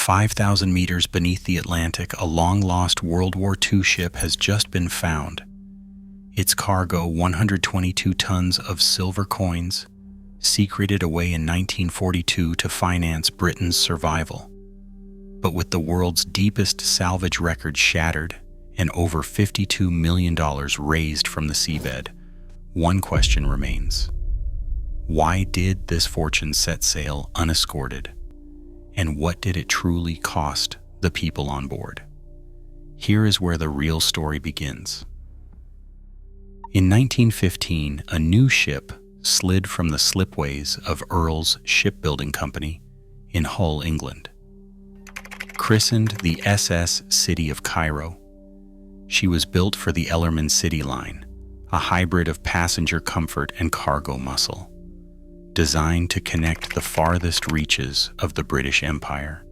5,000 meters beneath the Atlantic, a long-lost World War II ship has just been found. Its cargo, 122 tons of silver coins, secreted away in 1942 to finance Britain's survival. But with the world's deepest salvage record shattered and over $52 million raised from the seabed, one question remains. Why did this fortune set sail unescorted? And what did it truly cost the people on board? Here is where the real story begins. In 1915, a new ship slid from the slipways of Earl's Shipbuilding Company in Hull, England. Christened the SS City of Cairo, she was built for the Ellerman City Line, a hybrid of passenger comfort and cargo muscle, designed to connect the farthest reaches of the British Empire.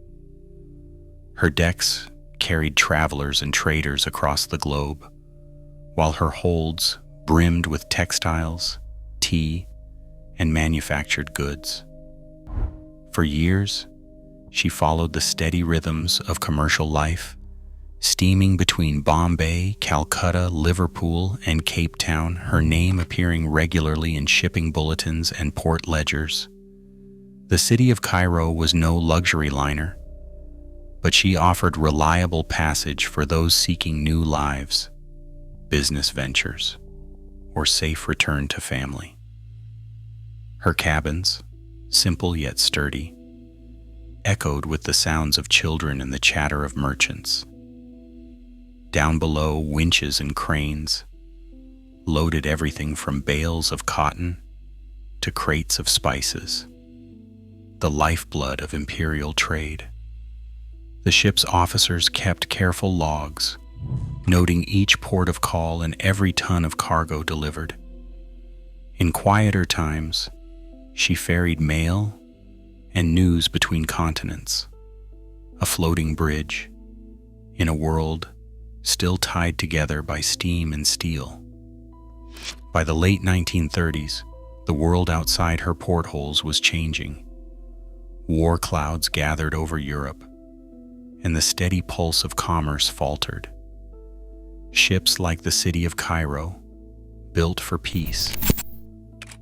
Her decks carried travelers and traders across the globe, while her holds brimmed with textiles, tea, and manufactured goods. For years, she followed the steady rhythms of commercial life, steaming between Bombay, Calcutta, Liverpool, and Cape Town, her name appearing regularly in shipping bulletins and port ledgers. The city of Cairo was no luxury liner, but she offered reliable passage for those seeking new lives, business ventures, or safe return to family. Her cabins, simple yet sturdy, echoed with the sounds of children and the chatter of merchants. Down below, winches and cranes loaded everything from bales of cotton to crates of spices, the lifeblood of imperial trade. The ship's officers kept careful logs, noting each port of call and every ton of cargo delivered. In quieter times, she ferried mail and news between continents, a floating bridge in a world still tied together by steam and steel. By the late 1930s, the world outside her portholes was changing. War clouds gathered over Europe, and the steady pulse of commerce faltered. Ships like the city of Cairo, built for peace,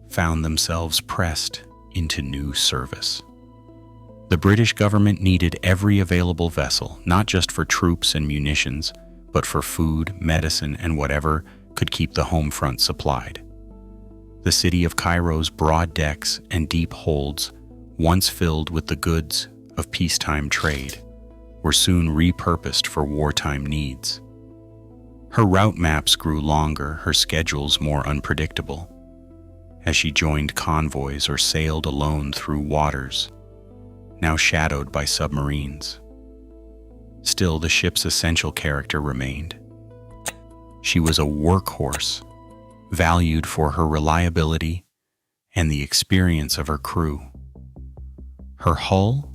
found themselves pressed into new service. The British government needed every available vessel, not just for troops and munitions, but for food, medicine, and whatever could keep the home front supplied. The city of Cairo's broad decks and deep holds, once filled with the goods of peacetime trade, were soon repurposed for wartime needs. Her route maps grew longer, her schedules more unpredictable, as she joined convoys or sailed alone through waters now shadowed by submarines. Still, the ship's essential character remained. She was a workhorse, valued for her reliability and the experience of her crew. Her hull,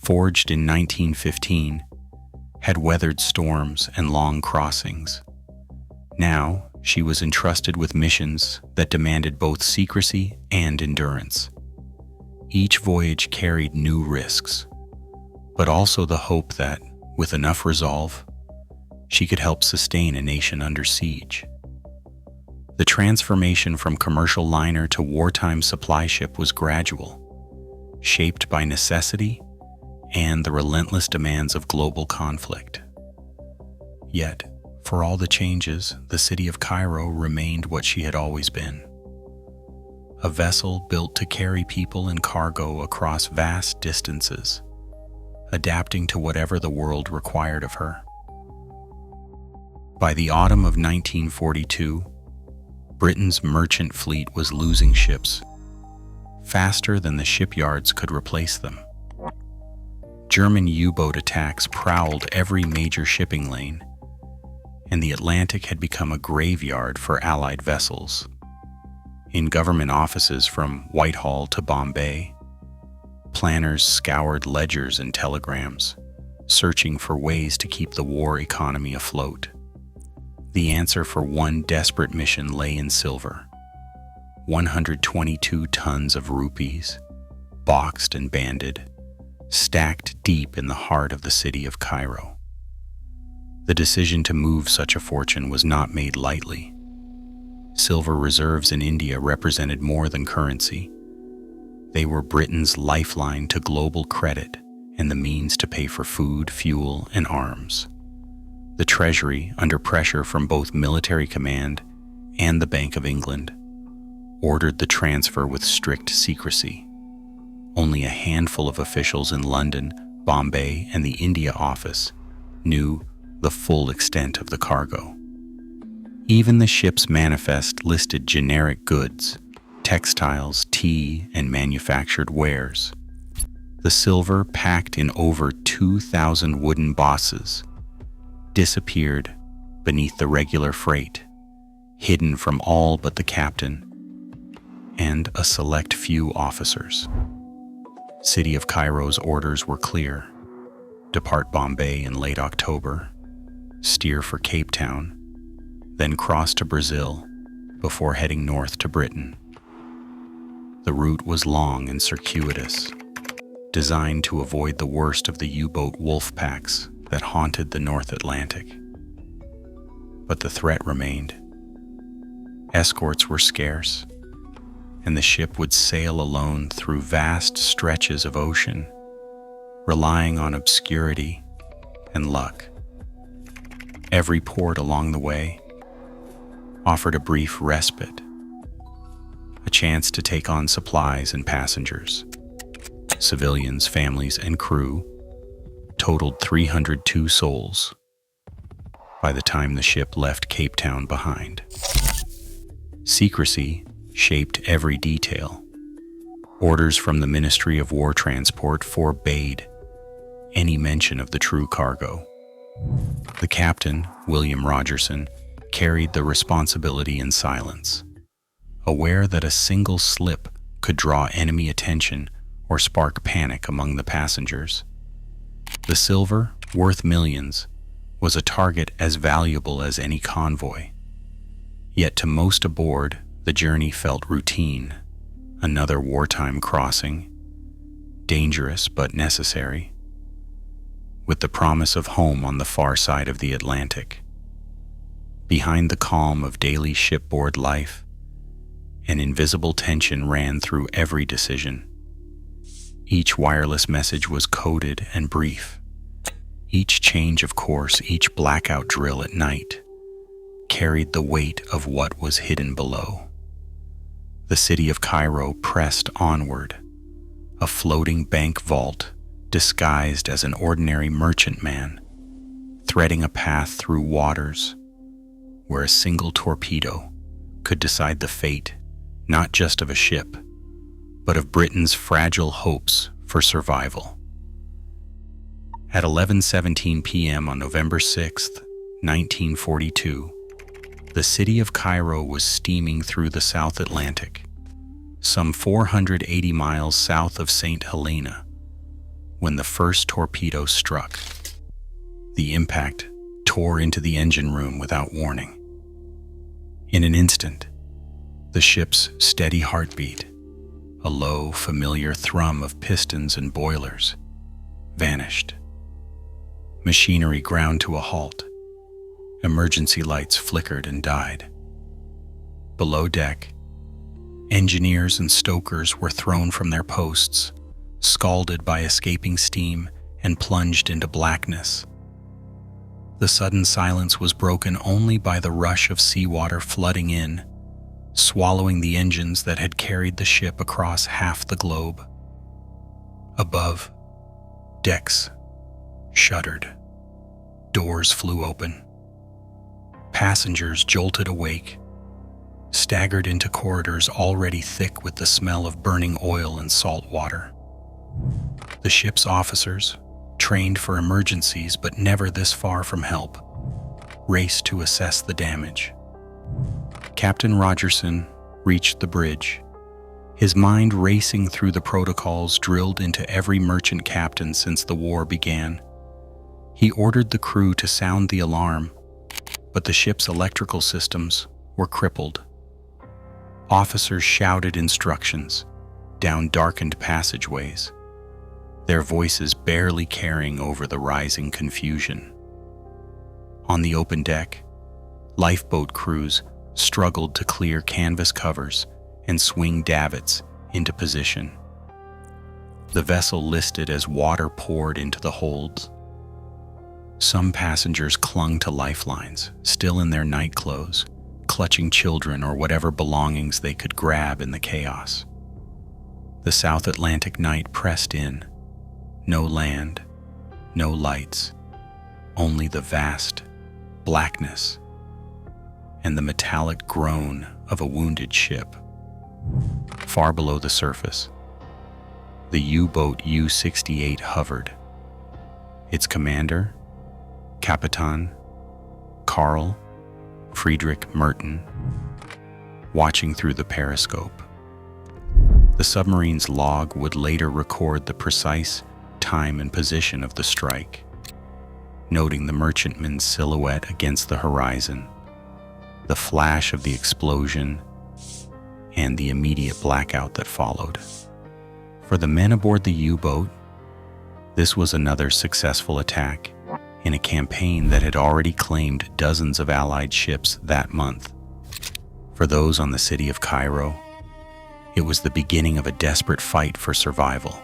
forged in 1915, had weathered storms and long crossings. Now, she was entrusted with missions that demanded both secrecy and endurance. Each voyage carried new risks, but also the hope that, with enough resolve, she could help sustain a nation under siege. The transformation from commercial liner to wartime supply ship was gradual, shaped by necessity and the relentless demands of global conflict. Yet, for all the changes, the city of Cairo remained what she had always been. A vessel built to carry people and cargo across vast distances, adapting to whatever the world required of her. By the autumn of 1942, Britain's merchant fleet was losing ships faster than the shipyards could replace them. German U-boat attacks prowled every major shipping lane, and the Atlantic had become a graveyard for Allied vessels. In government offices from Whitehall to Bombay, planners scoured ledgers and telegrams, searching for ways to keep the war economy afloat. The answer for one desperate mission lay in silver. 122 tons of rupees, boxed and banded, stacked deep in the heart of the city of Cairo. The decision to move such a fortune was not made lightly. Silver reserves in India represented more than currency. They were Britain's lifeline to global credit and the means to pay for food, fuel, and arms. The Treasury, under pressure from both military command and the Bank of England, ordered the transfer with strict secrecy. Only a handful of officials in London, Bombay, and the India office knew the full extent of the cargo. Even the ship's manifest listed generic goods, textiles, tea, and manufactured wares. The silver, packed in over 2,000 wooden bosses, disappeared beneath the regular freight, hidden from all but the captain and a select few officers. City of Cairo's orders were clear: depart Bombay in late October, steer for Cape Town, then cross to Brazil before heading north to Britain. The route was long and circuitous, designed to avoid the worst of the U-boat wolf packs that haunted the North Atlantic. But the threat remained. Escorts were scarce, and the ship would sail alone through vast stretches of ocean, relying on obscurity and luck. Every port along the way offered a brief respite, a chance to take on supplies and passengers. Civilians, families, and crew totaled 302 souls by the time the ship left Cape Town behind. Secrecy shaped every detail. Orders from the Ministry of War Transport forbade any mention of the true cargo. The captain, William Rogerson, carried the responsibility in silence, aware that a single slip could draw enemy attention or spark panic among the passengers. The silver, worth millions, was a target as valuable as any convoy. Yet to most aboard, the journey felt routine, another wartime crossing, dangerous but necessary, with the promise of home on the far side of the Atlantic. Behind the calm of daily shipboard life, an invisible tension ran through every decision. Each wireless message was coded and brief. Each change of course, each blackout drill at night, carried the weight of what was hidden below. The city of Cairo pressed onward, a floating bank vault disguised as an ordinary merchantman, threading a path through waters where a single torpedo could decide the fate not just of a ship, but of Britain's fragile hopes for survival. At 11:17 p.m. on November 6, 1942, the city of Cairo was steaming through the South Atlantic, some 480 miles south of St. Helena, when the first torpedo struck. The impact tore into the engine room without warning. In an instant, the ship's steady heartbeat, a low, familiar thrum of pistons and boilers, vanished. Machinery ground to a halt. Emergency lights flickered and died. Below deck, engineers and stokers were thrown from their posts, scalded by escaping steam and plunged into blackness. The sudden silence was broken only by the rush of seawater flooding in, swallowing the engines that had carried the ship across half the globe. Above, decks shuddered. Doors flew open. Passengers jolted awake, staggered into corridors already thick with the smell of burning oil and salt water. The ship's officers, trained for emergencies but never this far from help, raced to assess the damage. Captain Rogerson reached the bridge, his mind racing through the protocols drilled into every merchant captain since the war began. He ordered the crew to sound the alarm, but the ship's electrical systems were crippled. Officers shouted instructions down darkened passageways. their voices barely carrying over the rising confusion. On the open deck, lifeboat crews struggled to clear canvas covers and swing davits into position. The vessel listed as water poured into the holds. Some passengers clung to lifelines, still in their night clothes, clutching children or whatever belongings they could grab in the chaos. The South Atlantic night pressed in. No land, no lights, only the vast blackness and the metallic groan of a wounded ship. Far below the surface, the U-boat U-68 hovered. Its commander, Capitan Karl Friedrich Merton, watching through the periscope. The submarine's log would later record the precise time and position of the strike, noting the merchantman's silhouette against the horizon, the flash of the explosion, and the immediate blackout that followed. For the men aboard the U-boat, this was another successful attack in a campaign that had already claimed dozens of Allied ships that month. For those on the city of Cairo, it was the beginning of a desperate fight for survival,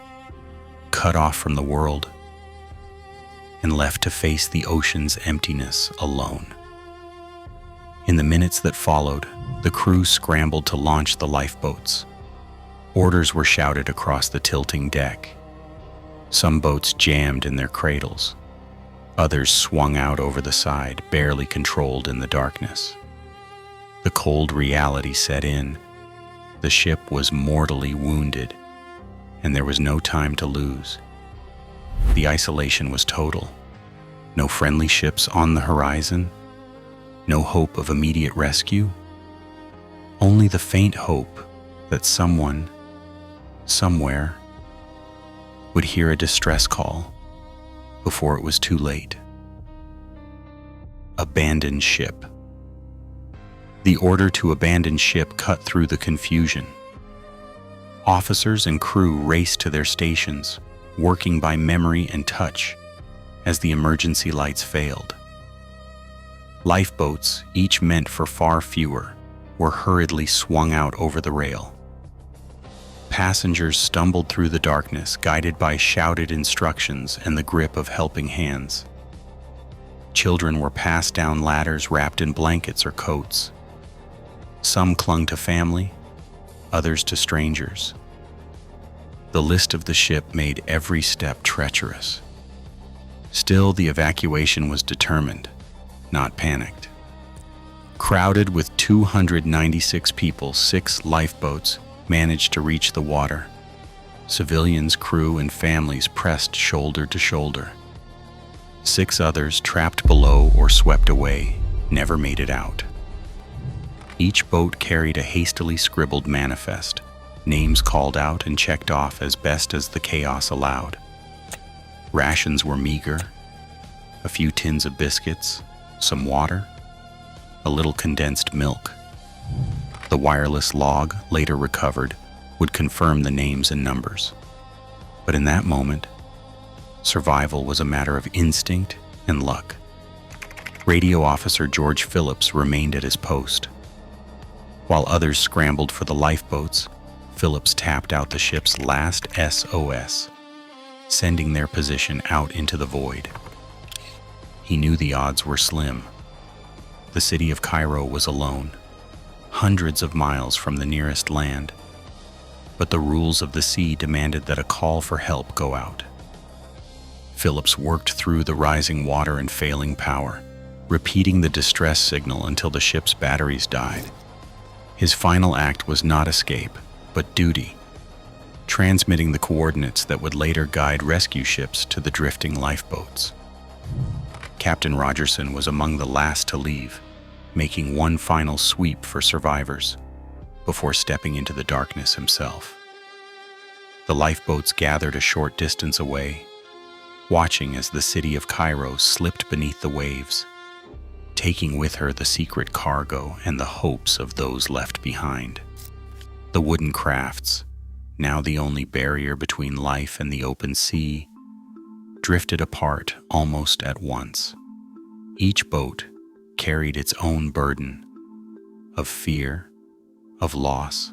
cut off from the world and left to face the ocean's emptiness alone. In the minutes that followed, the crew scrambled to launch the lifeboats. Orders were shouted across the tilting deck. Some boats jammed in their cradles. Others swung out over the side, barely controlled in the darkness. The cold reality set in. The ship was mortally wounded, and there was no time to lose. The isolation was total. No friendly ships on the horizon. No hope of immediate rescue. Only the faint hope that someone, somewhere, would hear a distress call before it was too late. Abandon ship. The order to abandon ship cut through the confusion. Officers and crew raced to their stations, working by memory and touch as the emergency lights failed. Lifeboats, each meant for far fewer, were hurriedly swung out over the rail. Passengers stumbled through the darkness, guided by shouted instructions and the grip of helping hands. Children were passed down ladders wrapped in blankets or coats. Some clung to family, others to strangers. The list of the ship made every step treacherous. Still, the evacuation was determined, not panicked. Crowded with 296 people, 6 lifeboats managed to reach the water. Civilians, crew, and families pressed shoulder to shoulder. 6 others, trapped below or swept away, never made it out. Each boat carried a hastily scribbled manifest, names called out and checked off as best as the chaos allowed. Rations were meager, a few tins of biscuits, some water, a little condensed milk. The wireless log, later recovered, would confirm the names and numbers. But in that moment, survival was a matter of instinct and luck. Radio officer George Phillips remained at his post. While others scrambled for the lifeboats, Phillips tapped out the ship's last SOS, sending their position out into the void. He knew the odds were slim. The city of Cairo was alone, hundreds of miles from the nearest land, but the rules of the sea demanded that a call for help go out. Phillips worked through the rising water and failing power, repeating the distress signal until the ship's batteries died. His final act was not escape, but duty, transmitting the coordinates that would later guide rescue ships to the drifting lifeboats. Captain Rogerson was among the last to leave, making one final sweep for survivors before stepping into the darkness himself. The lifeboats gathered a short distance away, watching as the city of Cairo slipped beneath the waves, taking with her the secret cargo and the hopes of those left behind. The wooden crafts, now the only barrier between life and the open sea, drifted apart almost at once. Each boat carried its own burden of fear, of loss,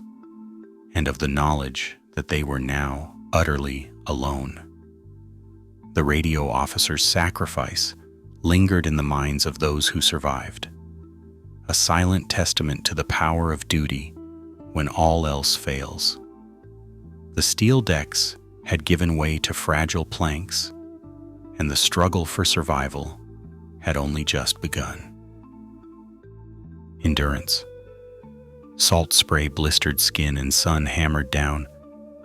and of the knowledge that they were now utterly alone. The radio officer's sacrifice lingered in the minds of those who survived, a silent testament to the power of duty when all else fails. The steel decks had given way to fragile planks, and the struggle for survival had only just begun. Endurance. Salt spray blistered skin and sun hammered down.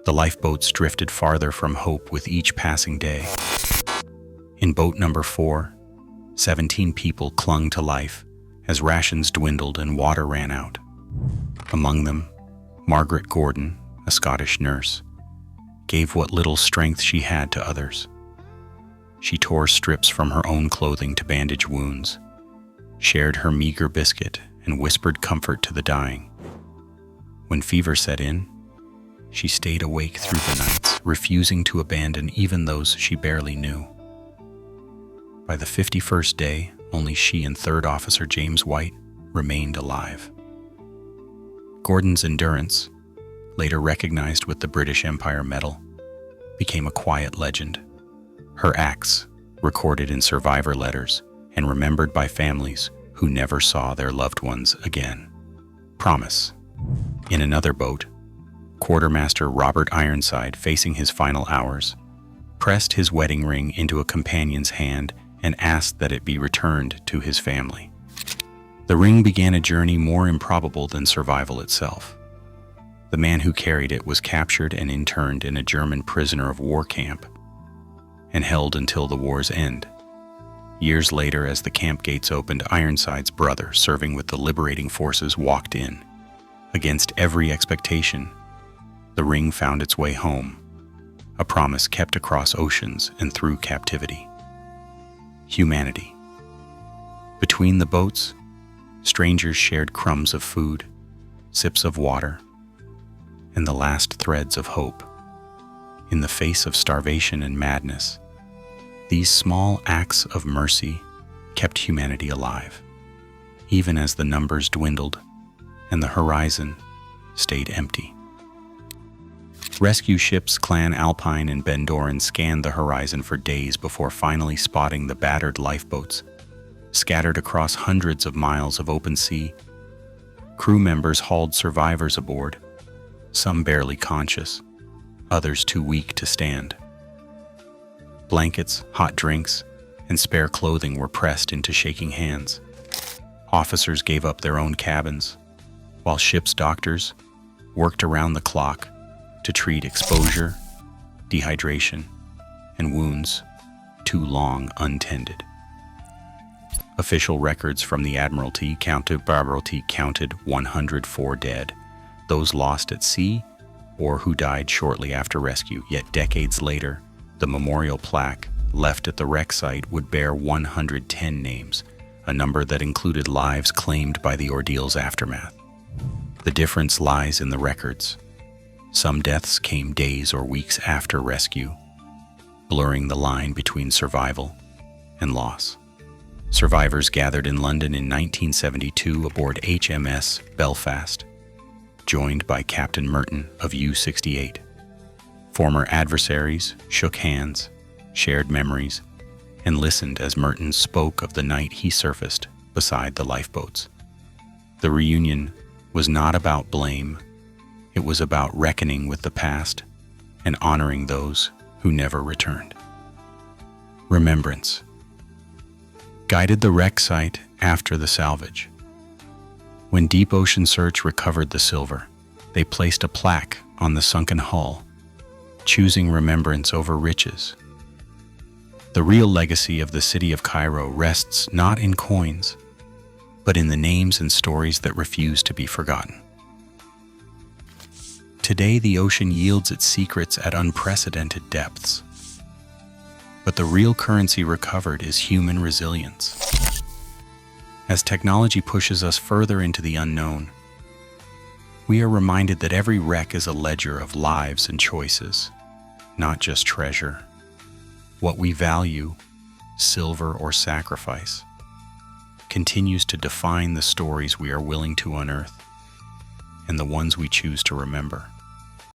The lifeboats drifted farther from hope with each passing day. In boat number 4, 17 people clung to life as rations dwindled and water ran out. Among them, Margaret Gordon, a Scottish nurse, gave what little strength she had to others. She tore strips from her own clothing to bandage wounds, shared her meager biscuit, and whispered comfort to the dying. When fever set in, she stayed awake through the nights, refusing to abandon even those she barely knew. By the 51st day, only she and Third Officer James White remained alive. Gordon's endurance, later recognized with the British Empire Medal, became a quiet legend. Her acts, recorded in survivor letters and remembered by families who never saw their loved ones again. Promise. In another boat, Quartermaster Robert Ironside, facing his final hours, pressed his wedding ring into a companion's hand and asked that it be returned to his family. The ring began a journey more improbable than survival itself. The man who carried it was captured and interned in a German prisoner of war camp and held until the war's end. Years later, as the camp gates opened, Ironside's brother, serving with the liberating forces, walked in. Against every expectation, the ring found its way home, a promise kept across oceans and through captivity. Humanity. Between the boats, strangers shared crumbs of food, sips of water, and the last threads of hope. In the face of starvation and madness, these small acts of mercy kept humanity alive, even as the numbers dwindled and the horizon stayed empty. Rescue ships Clan Alpine and Ben Doran scanned the horizon for days before finally spotting the battered lifeboats scattered across hundreds of miles of open sea. Crew members hauled survivors aboard, some barely conscious, others too weak to stand. Blankets, hot drinks, and spare clothing were pressed into shaking hands. Officers gave up their own cabins, while ship's doctors worked around the clock to treat exposure, dehydration, and wounds too long untended. Official records from the Admiralty counted 104 dead, those lost at sea or who died shortly after rescue. Yet decades later, the memorial plaque left at the wreck site would bear 110 names, a number that included lives claimed by the ordeal's aftermath. The difference lies in the records. Some deaths came days or weeks after rescue, blurring the line between survival and loss. Survivors gathered in London in 1972 aboard HMS Belfast, joined by Captain Merton of U-68. Former adversaries shook hands, shared memories, and listened as Merton spoke of the night he surfaced beside the lifeboats. The reunion was not about blame. It was about reckoning with the past and honoring those who never returned. Remembrance guided the wreck site after the salvage. When Deep Ocean Search recovered the silver, they placed a plaque on the sunken hull, choosing remembrance over riches. The real legacy of the city of Cairo rests not in coins, but in the names and stories that refuse to be forgotten. Today, the ocean yields its secrets at unprecedented depths. But the real currency recovered is human resilience. As technology pushes us further into the unknown, We are reminded that every wreck is a ledger of lives and choices, not just treasure. What we value, silver or sacrifice, continues to define the stories we are willing to unearth and the ones we choose to remember.